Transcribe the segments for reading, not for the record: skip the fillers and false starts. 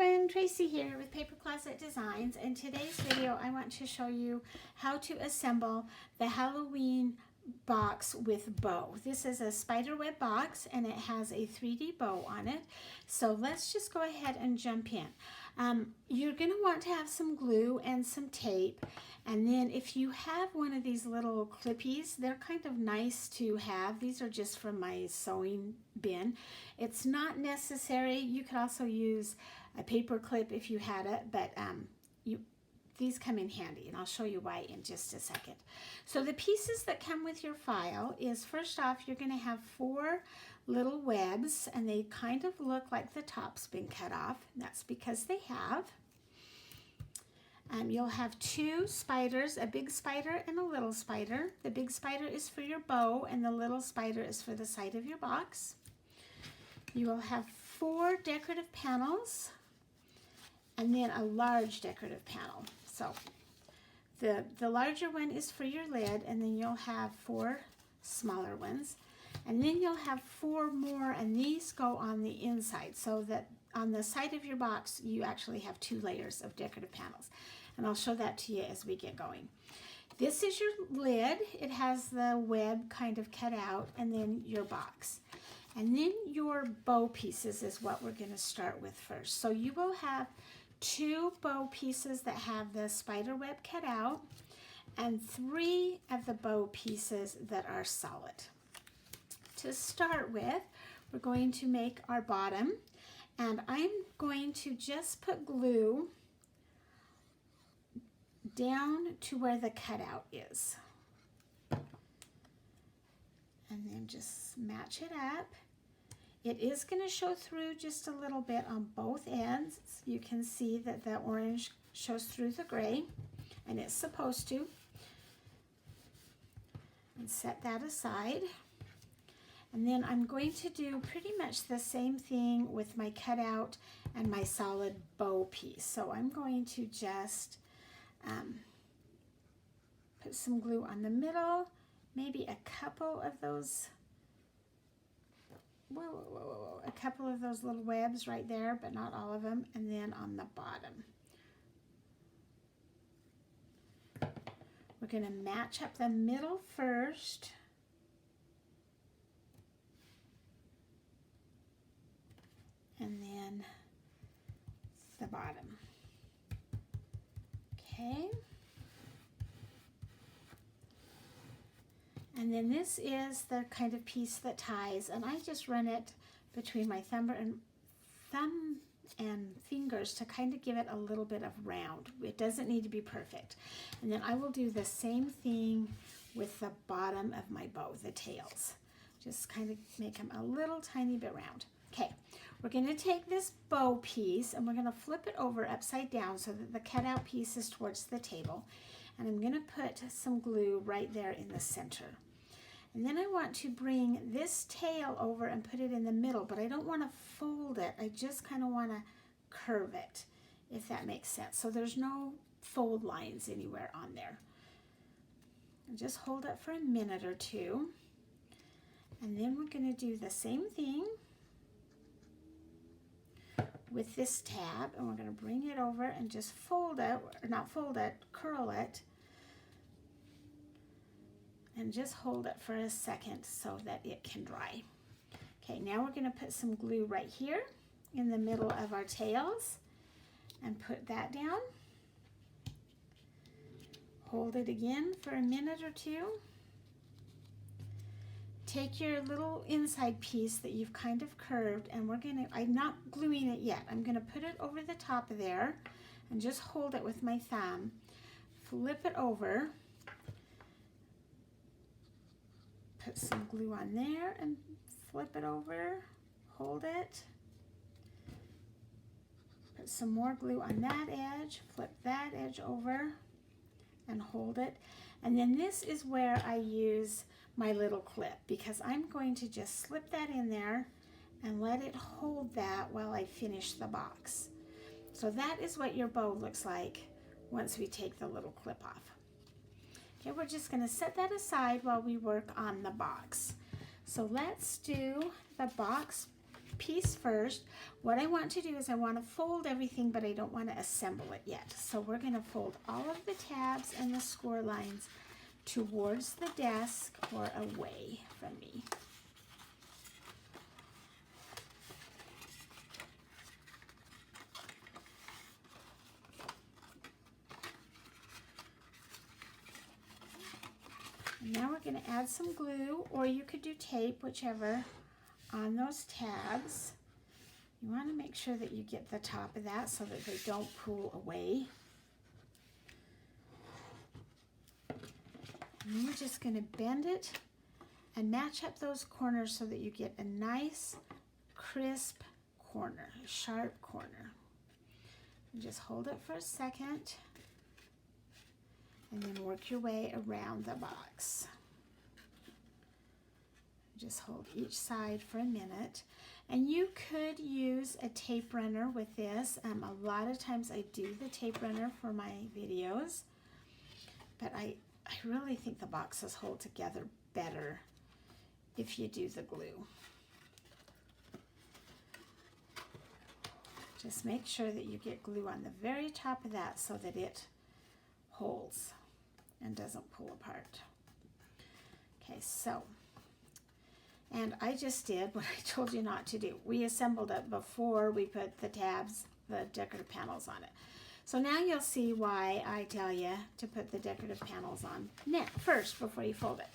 everyone, Tracy here with Paper Closet Designs. In today's video I want to show you how to assemble the Halloween box with bow. This is a spiderweb box and it has a 3D bow on it. So let's just go ahead and jump in. You're going to want to have some glue and some tape, and then if you have one of these little clippies, they're kind of nice to have. These are just from my sewing bin. It's not necessary. You could also use a paper clip if you had it, but these come in handy, and I'll show you why in just a second. So the pieces that come with your file is, first off, you're going to have 4 little webs, and they kind of look like the top's been cut off. That's because they have. You'll have 2 spiders, a big spider and a little spider. The big spider is for your bow, and the little spider is for the side of your box. You will have 4 decorative panels, and then a large decorative panel. So the larger one is for your lid, and then you'll have 4 smaller ones. And then you'll have 4 more, and these go on the inside, so that on the side of your box you actually have 2 layers of decorative panels. And I'll show that to you as we get going. This is your lid. It has the web kind of cut out, and then your box. And then your bow pieces is what we're going to start with first. So you will have 2 bow pieces that have the spider web cut out, and 3 of the bow pieces that are solid. To start with, we're going to make our bottom, and I'm going to just put glue down to where the cutout is, and then just match it up. It is going to show through just a little bit on both ends. You can see that the orange shows through the gray, and it's supposed to. And set that aside. And then I'm going to do pretty much the same thing with my cutout and my solid bow piece. So I'm going to just put some glue on the middle, maybe a couple of those, a couple of those little webs right there, but not all of them, and then on the bottom. We're going to match up the middle first. And then the bottom. Okay. And then this is the kind of piece that ties, and I just run it between my thumb and fingers to kind of give it a little bit of round. It doesn't need to be perfect. And then I will do the same thing with the bottom of my bow, the tails. Just kind of make them a little tiny bit round. Okay, we're going to take this bow piece and we're going to flip it over upside down so that the cutout piece is towards the table. And I'm going to put some glue right there in the center. And then I want to bring this tail over and put it in the middle, but I don't want to fold it. I just kind of want to curve it, if that makes sense. So there's no fold lines anywhere on there. And just hold it for a minute or two. And then we're going to do the same thing with this tab, and we're going to bring it over and just fold it, or not fold it, curl it, and just hold it for a second so that it can dry. Okay, now we're going to put some glue right here in the middle of our tails and put that down. Hold it again for a minute or two. Take your little inside piece that you've kind of curved, and I'm not gluing it yet. I'm going to put it over the top of there and just hold it with my thumb. Flip it over. Put some glue on there and flip it over. Hold it. Put some more glue on that edge. Flip that edge over and hold it. And then this is where I use my little clip, because I'm going to just slip that in there and let it hold that while I finish the box. So that is what your bow looks like once we take the little clip off. Okay, we're just going to set that aside while we work on the box. So let's do the box piece first. What I want to do is I want to fold everything, but I don't want to assemble it yet. So we're going to fold all of the tabs and the score lines towards the desk or away from me. And now we're going to add some glue, or you could do tape, whichever, on those tabs. You want to make sure that you get the top of that so that they don't pull away. And then we're just going to bend it and match up those corners so that you get a nice, crisp corner, a sharp corner. And just hold it for a second and then work your way around the box. Just hold each side for a minute. And you could use a tape runner with this. A lot of times I do the tape runner for my videos, but I really think the boxes hold together better if you do the glue. Just make sure that you get glue on the very top of that so that it holds and doesn't pull apart. Okay, so, and I just did what I told you not to do. We assembled it before we put the tabs, the decorative panels on it. So now you'll see why I tell you to put the decorative panels on first before you fold it.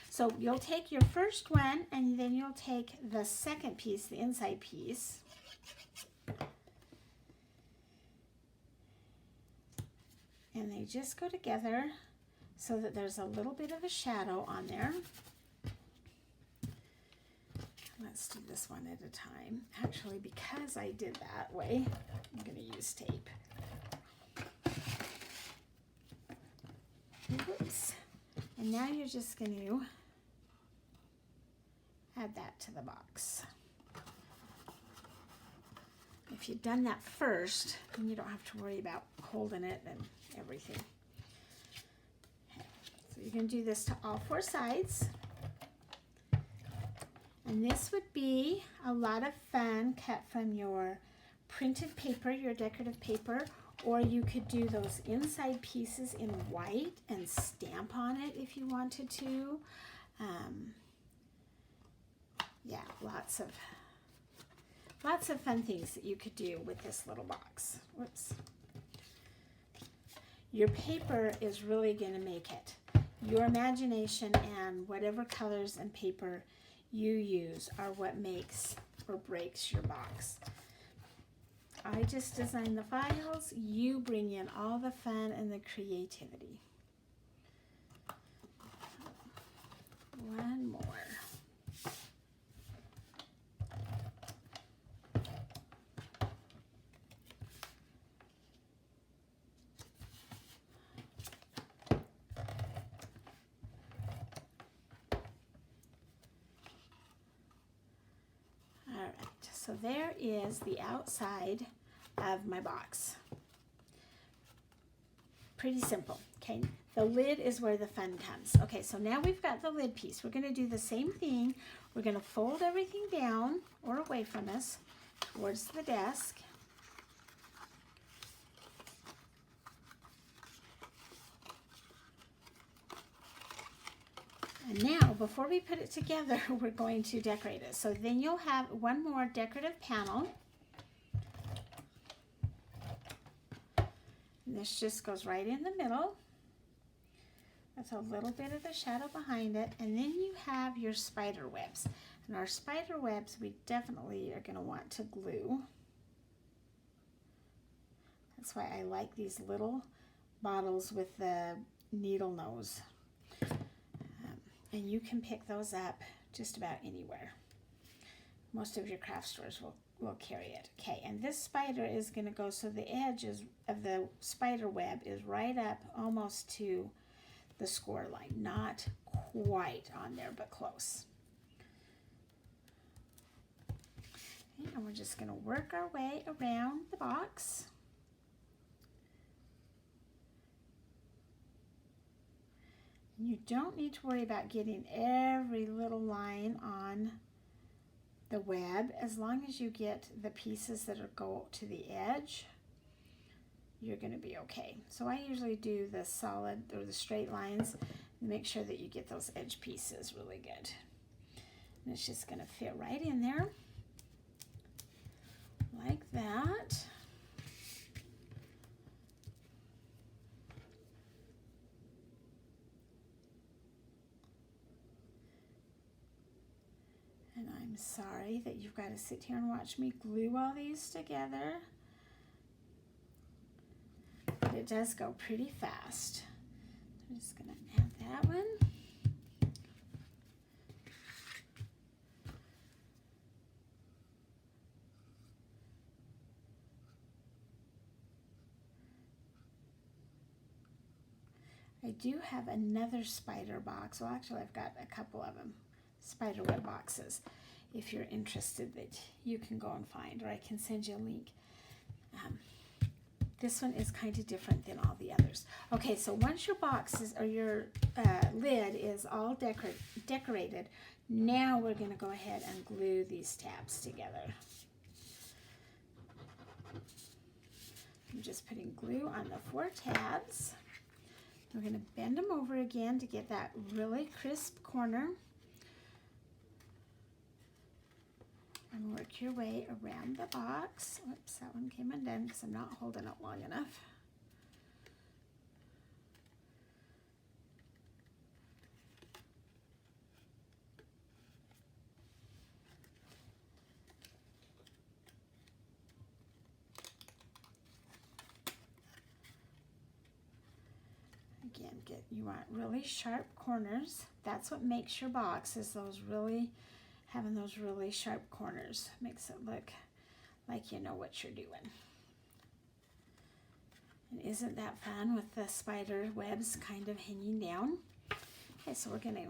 So you'll take your first one and then you'll take the second piece, the inside piece, and they just go together so that there's a little bit of a shadow on there. Let's do this one at a time. Actually, because I did that way, I'm going to use tape. Oops. And now you're just going to add that to the box. If you've done that first, then you don't have to worry about holding it and everything. Okay. So you're going to do this to all four sides. And this would be a lot of fun cut from your printed paper, your decorative paper, or you could do those inside pieces in white and stamp on it if you wanted to. Yeah, lots of fun things that you could do with this little box. Whoops. Your paper is really going to make it. Your imagination and whatever colors and paper you use are what makes or breaks your box. I just design the files. You bring in all the fun and the creativity. One more. So there is the outside of my box. Pretty simple, okay? The lid is where the fun comes. Okay, so now we've got the lid piece. We're going to do the same thing. We're going to fold everything down or away from us towards the desk. And now, before we put it together, we're going to decorate it. So then you'll have one more decorative panel. And this just goes right in the middle. That's a little bit of the shadow behind it. And then you have your spider webs. And our spider webs, we definitely are going to want to glue. That's why I like these little bottles with the needle nose. And you can pick those up just about anywhere. Most of your craft stores will carry it. Okay, and this spider is going to go so the edges of the spider web is right up almost to the score line. Not quite on there, but close. Okay, and we're just going to work our way around the box. You don't need to worry about getting every little line on the web, as long as you get the pieces that go to the edge, you're going to be okay. So I usually do the solid or the straight lines and make sure that you get those edge pieces really good. And it's just going to fit right in there like that. And I'm sorry that you've got to sit here and watch me glue all these together. But it does go pretty fast. I'm just going to add that one. I do have another spider box. Well, actually, I've got a couple of them, spider web boxes. If you're interested, that you can go and find, or I can send you a link. This one is kind of different than all the others. Okay, so once your boxes or your lid is all decorated, now we're going to go ahead and glue these tabs together. I'm just putting glue on the 4 tabs. We're going to bend them over again to get that really crisp corner. And work your way around the box. Whoops, that one came undone because I'm not holding it long enough. Again, you want really sharp corners. That's what makes your box, is having those really sharp corners. Makes it look like you know what you're doing. And isn't that fun with the spider webs kind of hanging down? Okay, so we're going to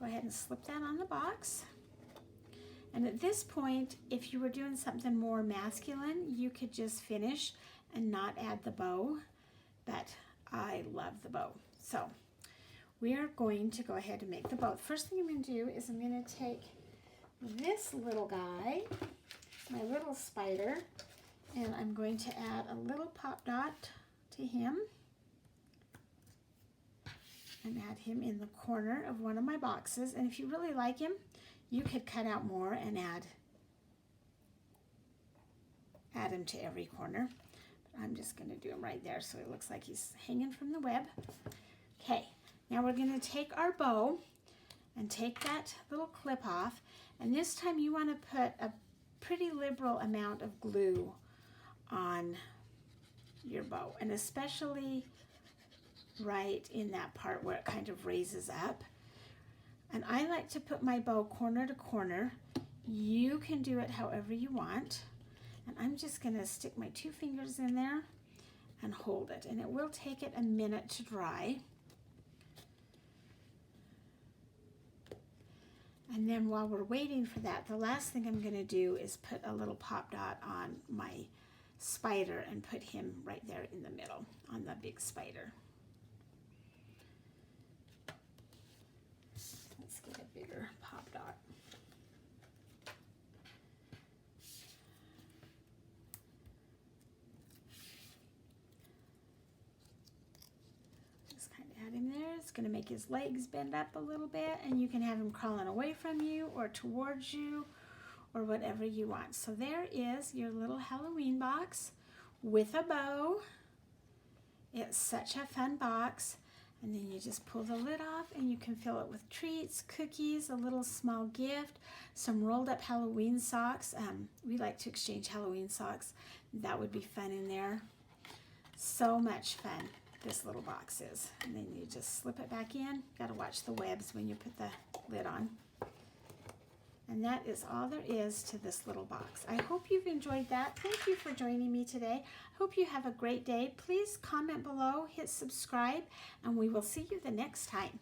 go ahead and slip that on the box. And at this point, if you were doing something more masculine, you could just finish and not add the bow, but I love the bow. So we are going to go ahead and make the bow. First thing I'm going to do is I'm going to take this little guy, my little spider, and I'm going to add a little pop dot to him and add him in the corner of one of my boxes. And if you really like him, you could cut out more and add him to every corner. But I'm just going to do him right there so it looks like he's hanging from the web. Okay, now we're going to take our bow and take that little clip off. And this time you want to put a pretty liberal amount of glue on your bow, and especially right in that part where it kind of raises up. And I like to put my bow corner to corner. You can do it however you want. And I'm just going to stick my 2 fingers in there and hold it. And it will take it a minute to dry. And then while we're waiting for that, the last thing I'm going to do is put a little pop dot on my spider and put him right there in the middle on the big spider. Let's get a bigger pop dot. Add him there. It's going to make his legs bend up a little bit, and you can have him crawling away from you or towards you or whatever you want. So there is your little Halloween box with a bow. It's such a fun box. And then you just pull the lid off and you can fill it with treats, cookies, a little small gift, some rolled up Halloween socks. We like to exchange Halloween socks. That would be fun in there. So much fun this little box is. And then you just slip it back in. Got to watch the webs when you put the lid on. And that is all there is to this little box. I hope you've enjoyed that. Thank you for joining me today. I hope you have a great day. Please comment below, hit subscribe, and we will see you the next time.